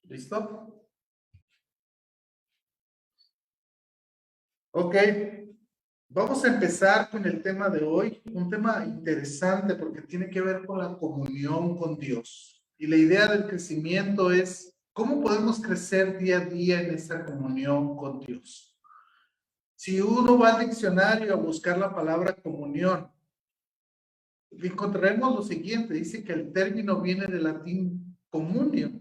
¿Listo? Ok, vamos a empezar con el tema de hoy, un tema interesante porque tiene que ver con la comunión con Dios. Y la idea del crecimiento es cómo podemos crecer día a día en esa comunión con Dios. Si uno va al diccionario a buscar la palabra comunión, encontraremos lo siguiente, dice que el término viene del latín comunio,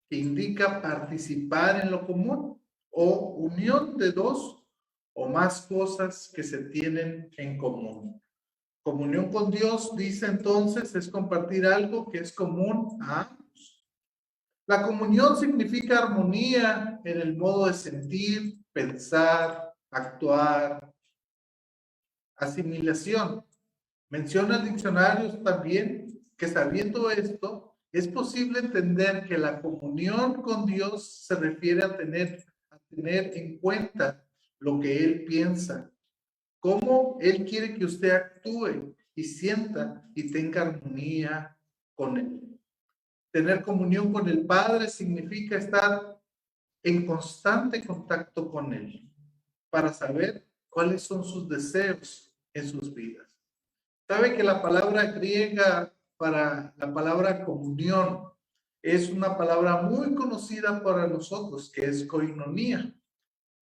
que indica participar en lo común o unión de dos o más cosas que se tienen en común. Comunión con Dios, dice entonces, es compartir algo que es común a ambos. La comunión significa armonía en el modo de sentir, pensar, actuar, asimilación. Menciona el diccionario también que sabiendo esto, es posible entender que la comunión con Dios se refiere a tener en cuenta lo que Él piensa, cómo Él quiere que usted actúe y sienta y tenga armonía con Él. Tener comunión con el Padre significa estar en constante contacto con Él para saber cuáles son sus deseos en sus vidas. Sabe que la palabra griega para la palabra comunión es una palabra muy conocida para nosotros, que es koinonía.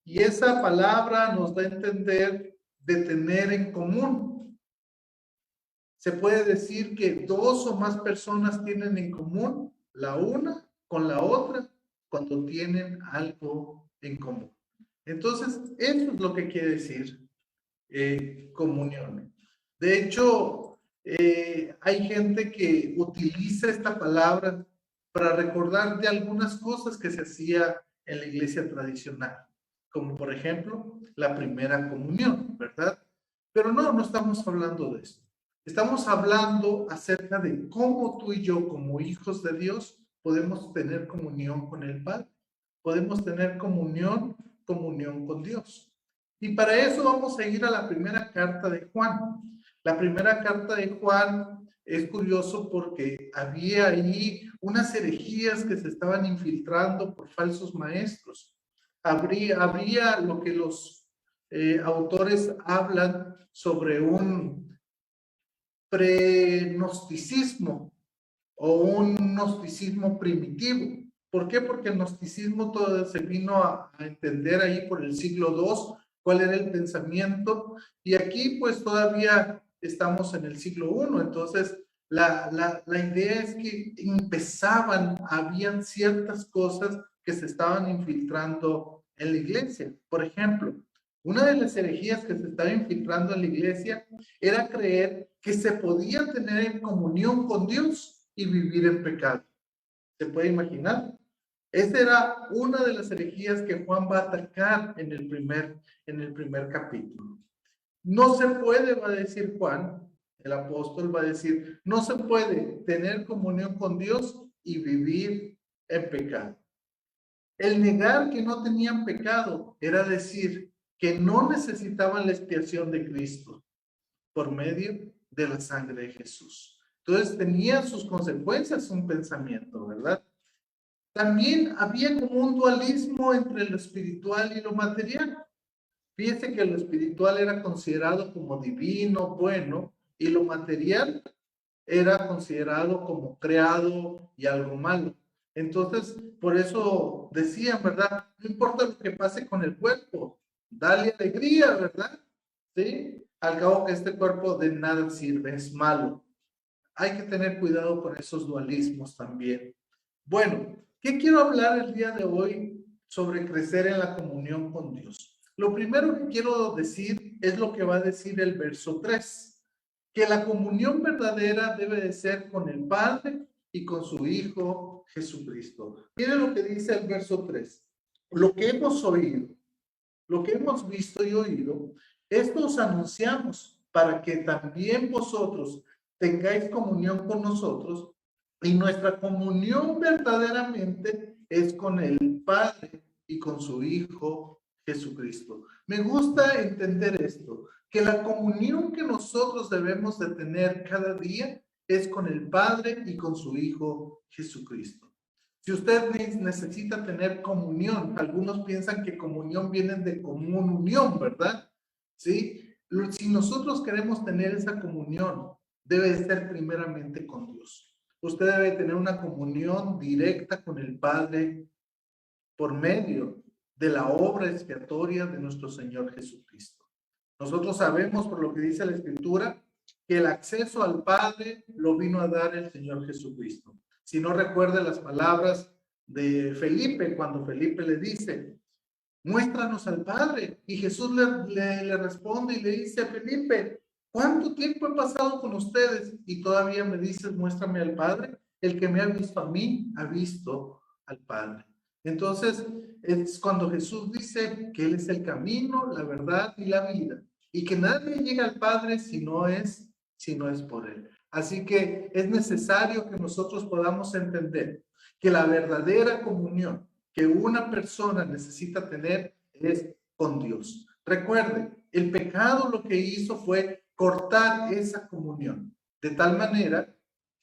Y esa palabra nos da a entender de tener en común. Se puede decir que dos o más personas tienen en común la una con la otra cuando tienen algo en común. Entonces, eso es lo que quiere decir comunión. De hecho, hay gente que utiliza esta palabra para recordar de algunas cosas que se hacía en la iglesia tradicional, como por ejemplo la primera comunión, ¿verdad? Pero no estamos hablando de eso. Estamos hablando acerca de cómo tú y yo, como hijos de Dios, podemos tener comunión con el Padre. Podemos tener comunión con Dios. Y para eso vamos a ir a la primera carta de Juan. La primera carta de Juan es curioso porque había ahí unas herejías que se estaban infiltrando por falsos maestros. Habría lo que los autores hablan sobre un pre-gnosticismo o un gnosticismo primitivo. ¿Por qué? Porque el gnosticismo todo se vino a entender ahí por el siglo II cuál era el pensamiento, y aquí pues todavía estamos en el siglo I. Entonces la idea es que habían ciertas cosas que se estaban infiltrando en la iglesia. Por ejemplo, una de las herejías que se estaba infiltrando en la iglesia era creer que se podía tener en comunión con Dios y vivir en pecado. ¿Se puede imaginar? Esa era una de las herejías que Juan va a atacar en el primer capítulo. No se puede, va a decir Juan, el apóstol va a decir, no se puede tener comunión con Dios y vivir en pecado. El negar que no tenían pecado era decir que no necesitaban la expiación de Cristo por medio de la sangre de Jesús. Entonces tenía sus consecuencias un pensamiento, ¿verdad? También había como un dualismo entre lo espiritual y lo material. Fíjese que lo espiritual era considerado como divino, bueno, y lo material era considerado como creado y algo malo. Entonces, por eso decían, ¿verdad? No importa lo que pase con el cuerpo, dale alegría, ¿verdad? ¿Sí? Al cabo que este cuerpo de nada sirve, es malo. Hay que tener cuidado con esos dualismos también. Bueno, ¿qué quiero hablar el día de hoy sobre crecer en la comunión con Dios? Lo primero que quiero decir es lo que va a decir el verso 3, que la comunión verdadera debe de ser con el Padre y con su Hijo Jesucristo. Miren lo que dice el verso 3. Lo que hemos oído, lo que hemos visto y oído, esto os anunciamos para que también vosotros tengáis comunión con nosotros, y nuestra comunión verdaderamente es con el Padre y con su Hijo Jesucristo. Me gusta entender esto, que la comunión que nosotros debemos de tener cada día es con el Padre y con su Hijo Jesucristo. Si usted necesita tener comunión, algunos piensan que comunión viene de común unión, ¿verdad? ¿Sí? Si nosotros queremos tener esa comunión, debe ser primeramente con Dios. Usted debe tener una comunión directa con el Padre por medio de la obra expiatoria de nuestro Señor Jesucristo. Nosotros sabemos, por lo que dice la Escritura, que el acceso al Padre lo vino a dar el Señor Jesucristo. Si no recuerda las palabras de Felipe, cuando Felipe le dice, muéstranos al Padre. Y Jesús le responde y le dice, Felipe, ¿cuánto tiempo he pasado con ustedes? Y todavía me dices, muéstrame al Padre. El que me ha visto a mí, ha visto al Padre. Entonces, es cuando Jesús dice que Él es el camino, la verdad y la vida. Y que nadie llega al Padre si no es por Él. Así que es necesario que nosotros podamos entender que la verdadera comunión que una persona necesita tener es con Dios. Recuerde, el pecado lo que hizo fue cortar esa comunión, de tal manera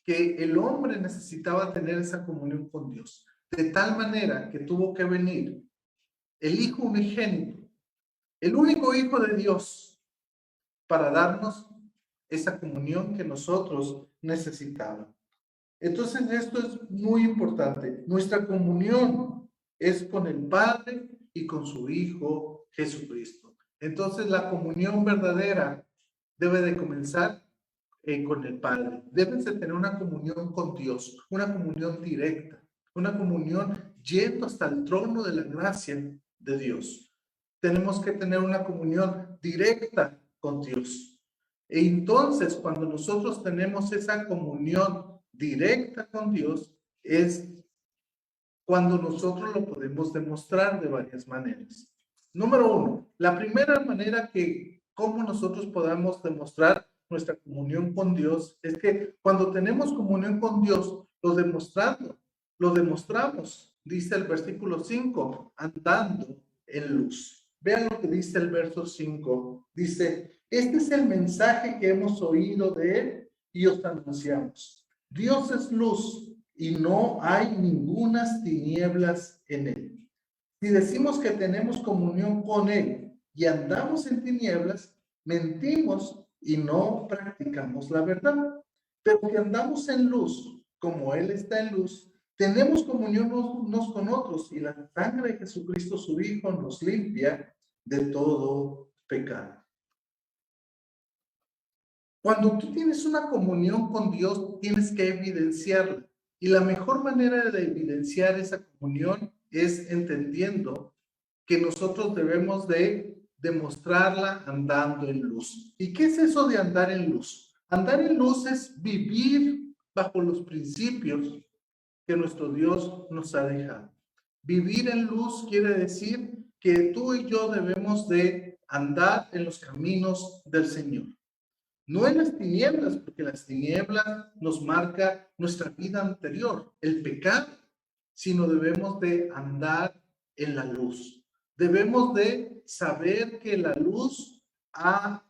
que el hombre necesitaba tener esa comunión con Dios, de tal manera que tuvo que venir el Hijo unigénito, el único Hijo de Dios, para darnos esa comunión que nosotros necesitábamos. Entonces, esto es muy importante. Nuestra comunión es con el Padre y con su Hijo Jesucristo. Entonces, la comunión verdadera debe de comenzar con el Padre. Debes de tener una comunión con Dios, una comunión directa, una comunión yendo hasta el trono de la gracia de Dios. Tenemos que tener una comunión directa con Dios. E entonces, cuando nosotros tenemos esa comunión directa con Dios, es cuando nosotros lo podemos demostrar de varias maneras. Número uno, la primera manera que cómo nosotros podamos demostrar nuestra comunión con Dios es que cuando tenemos comunión con Dios, lo demostramos, dice el versículo 5, andando en luz. Vean lo que dice el verso 5. Dice, este es el mensaje que hemos oído de Él y os anunciamos. Dios es luz y no hay ningunas tinieblas en Él. Si decimos que tenemos comunión con Él y andamos en tinieblas, mentimos y no practicamos la verdad. Pero que andamos en luz, como Él está en luz, tenemos comunión unos con otros y la sangre de Jesucristo, su Hijo, nos limpia de todo pecado. Cuando tú tienes una comunión con Dios, tienes que evidenciarla. Y la mejor manera de evidenciar esa comunión es entendiendo que nosotros debemos de demostrarla andando en luz. ¿Y qué es eso de andar en luz? Andar en luz es vivir bajo los principios que nuestro Dios nos ha dejado. Vivir en luz quiere decir que tú y yo debemos de andar en los caminos del Señor. No en las tinieblas, porque las tinieblas nos marca nuestra vida anterior, el pecado, sino debemos de andar en la luz. Debemos de saber que la luz ha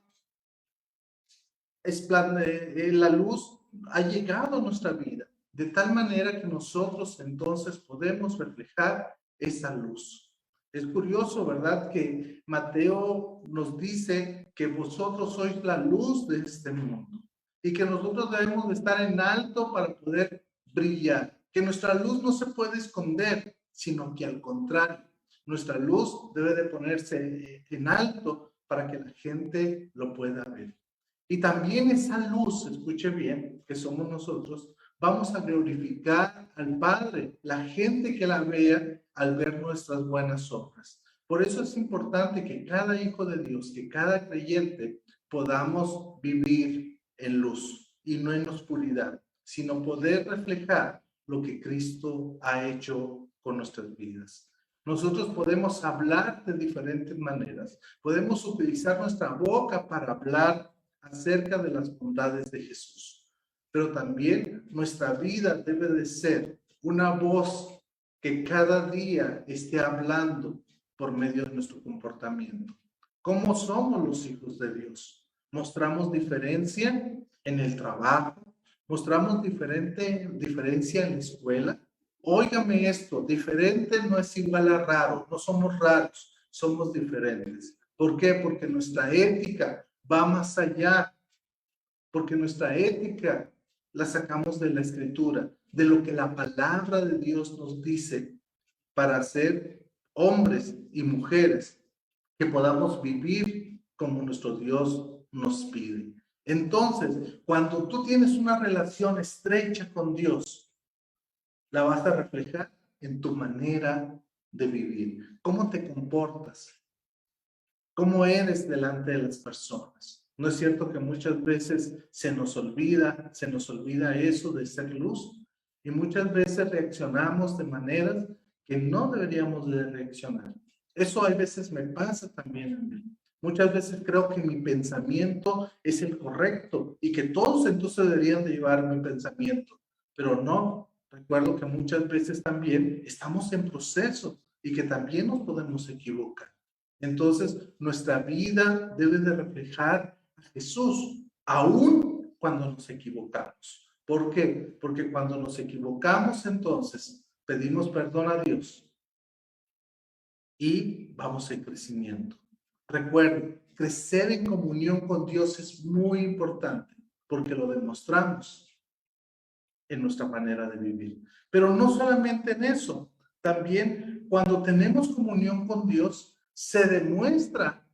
llegado a nuestra vida, de tal manera que nosotros entonces podemos reflejar esa luz. Es curioso, ¿verdad? Que Mateo nos dice que vosotros sois la luz de este mundo y que nosotros debemos de estar en alto para poder brillar, que nuestra luz no se puede esconder, sino que al contrario, nuestra luz debe de ponerse en alto para que la gente lo pueda ver. Y también esa luz, escuche bien, que somos nosotros, vamos a glorificar al Padre, la gente que la vea al ver nuestras buenas obras. Por eso es importante que cada hijo de Dios, que cada creyente podamos vivir en luz y no en oscuridad, sino poder reflejar lo que Cristo ha hecho con nuestras vidas. Nosotros podemos hablar de diferentes maneras. Podemos utilizar nuestra boca para hablar acerca de las bondades de Jesús. Pero también nuestra vida debe de ser una voz que cada día esté hablando por medio de nuestro comportamiento. ¿Cómo somos los hijos de Dios? ¿Mostramos diferencia en el trabajo? ¿Mostramos diferencia en la escuela? óigame esto, diferente no es igual a raro, no somos raros, somos diferentes. ¿Por qué? Porque nuestra ética va más allá, porque nuestra ética la sacamos de la Escritura, de lo que la palabra de Dios nos dice para ser hombres y mujeres que podamos vivir como nuestro Dios nos pide. Entonces, cuando tú tienes una relación estrecha con Dios, la vas a reflejar en tu manera de vivir. ¿Cómo te comportas? ¿Cómo eres delante de las personas? ¿No es cierto que muchas veces se nos olvida eso de ser luz? Y muchas veces reaccionamos de maneras que no deberíamos de reaccionar. Eso a veces me pasa también a mí. Muchas veces creo que mi pensamiento es el correcto y que todos entonces deberían de llevar mi pensamiento, pero no. Recuerdo que muchas veces también estamos en proceso y que también nos podemos equivocar. Entonces, nuestra vida debe de reflejar a Jesús, aún cuando nos equivocamos. ¿Por qué? Porque cuando nos equivocamos, entonces pedimos perdón a Dios y vamos en crecimiento. Recuerden, crecer en comunión con Dios es muy importante porque lo demostramos en nuestra manera de vivir. Pero no solamente en eso, también cuando tenemos comunión con Dios, se demuestra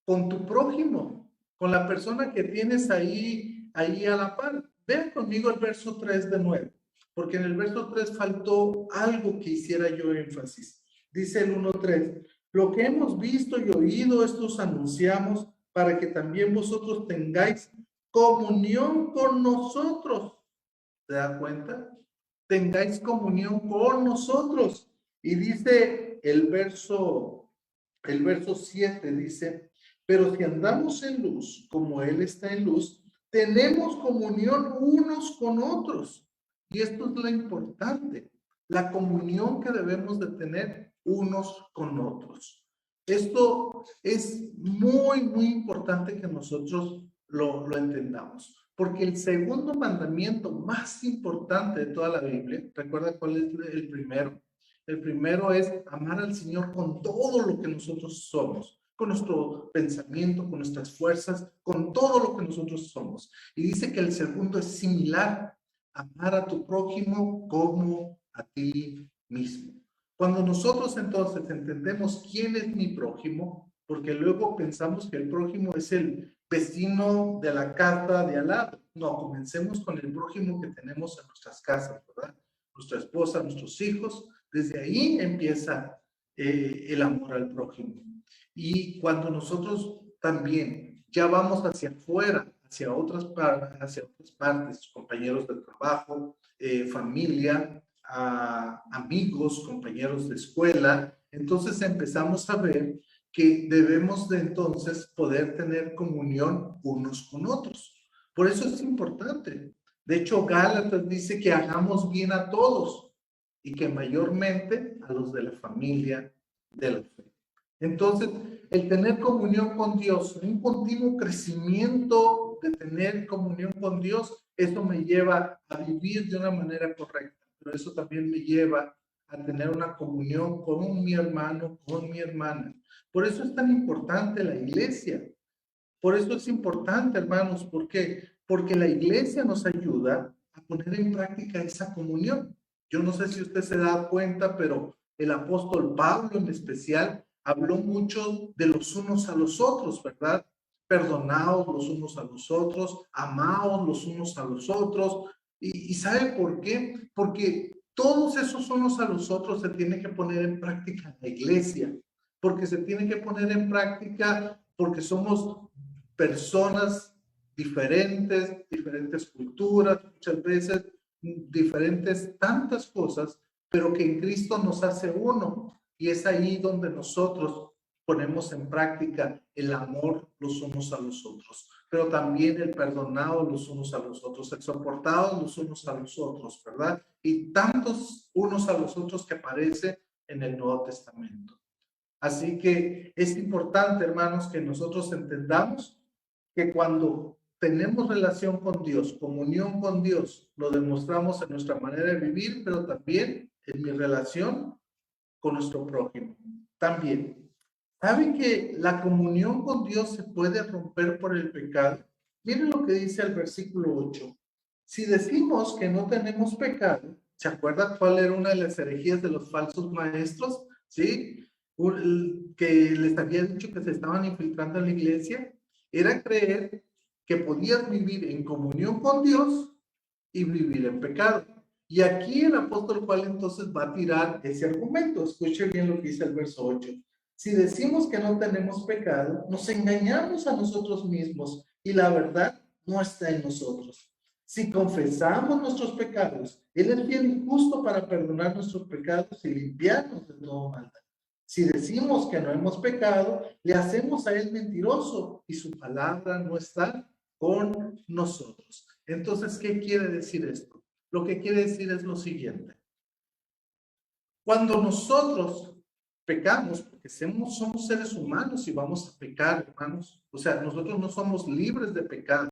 con tu prójimo, con la persona que tienes ahí a la par. Vean conmigo el verso 3 de nuevo, porque en el verso 3 faltó algo que hiciera yo énfasis. Dice el 1:3, lo que hemos visto y oído, estos anunciamos para que también vosotros tengáis comunión con nosotros. ¿Se da cuenta? Tengáis comunión con nosotros. Y dice el verso 7 dice, pero si andamos en luz, como Él está en luz, tenemos comunión unos con otros. Y esto es lo importante, la comunión que debemos de tener unos con otros. Esto es muy, muy importante que nosotros lo entendamos. Porque el segundo mandamiento más importante de toda la Biblia, ¿recuerda cuál es el primero? El primero es amar al Señor con todo lo que nosotros somos, con nuestro pensamiento, con nuestras fuerzas, con todo lo que nosotros somos. Y dice que el segundo es similar, amar a tu prójimo como a ti mismo. Cuando nosotros entonces entendemos quién es mi prójimo, porque luego pensamos que el prójimo es el vecino de la casa de al lado. No, comencemos con el prójimo que tenemos en nuestras casas, ¿verdad? Nuestra esposa, nuestros hijos. Desde ahí empieza el amor al prójimo. Y cuando nosotros también ya vamos hacia afuera, hacia otras partes, compañeros de trabajo, familia, amigos, compañeros de escuela, entonces empezamos a ver que debemos de entonces poder tener comunión unos con otros. Por eso es importante. De hecho, Gálatas dice que hagamos bien a todos y que mayormente a los de la familia de la fe. Entonces, el tener comunión con Dios, un continuo crecimiento de tener comunión con Dios, eso me lleva a vivir de una manera correcta, pero eso también me lleva a tener una comunión con mi hermano, con mi hermana. Por eso es tan importante la iglesia. Por eso es importante, hermanos. ¿Por qué? Porque la iglesia nos ayuda a poner en práctica esa comunión. Yo no sé si usted se da cuenta, pero el apóstol Pablo en especial habló mucho de los unos a los otros, ¿verdad? Perdonaos los unos a los otros, amaos los unos a los otros. ¿Y sabe por qué? Porque todos esos unos a los otros se tienen que poner en práctica en la iglesia, porque se tienen que poner en práctica porque somos personas diferentes, diferentes culturas, muchas veces diferentes tantas cosas, pero que en Cristo nos hace uno. Y es ahí donde nosotros ponemos en práctica el amor los unos a los otros, pero también el perdonado los unos a los otros, el soportado los unos a los otros, ¿verdad? Y tantos unos a los otros que aparece en el Nuevo Testamento. Así que es importante, hermanos, que nosotros entendamos que cuando tenemos relación con Dios, comunión con Dios, lo demostramos en nuestra manera de vivir, pero también en mi relación con nuestro prójimo. También, ¿saben que la comunión con Dios se puede romper por el pecado? Miren lo que dice el versículo 8. Si decimos que no tenemos pecado, ¿se acuerdan cuál era una de las herejías de los falsos maestros? ¿Sí? Que les había dicho que se estaban infiltrando en la iglesia. Era creer que podías vivir en comunión con Dios y vivir en pecado. Y aquí el apóstol Juan entonces va a tirar ese argumento. Escuche bien lo que dice el verso 8. Si decimos que no tenemos pecado, nos engañamos a nosotros mismos y la verdad no está en nosotros. Si confesamos nuestros pecados, Él es fiel y justo para perdonar nuestros pecados y limpiarnos de todo maldad. Si decimos que no hemos pecado, le hacemos a Él mentiroso y su palabra no está con nosotros. Entonces, ¿qué quiere decir esto? Lo que quiere decir es lo siguiente. Cuando nosotros pecamos, porque somos seres humanos y vamos a pecar, hermanos, o sea, nosotros no somos libres de pecado.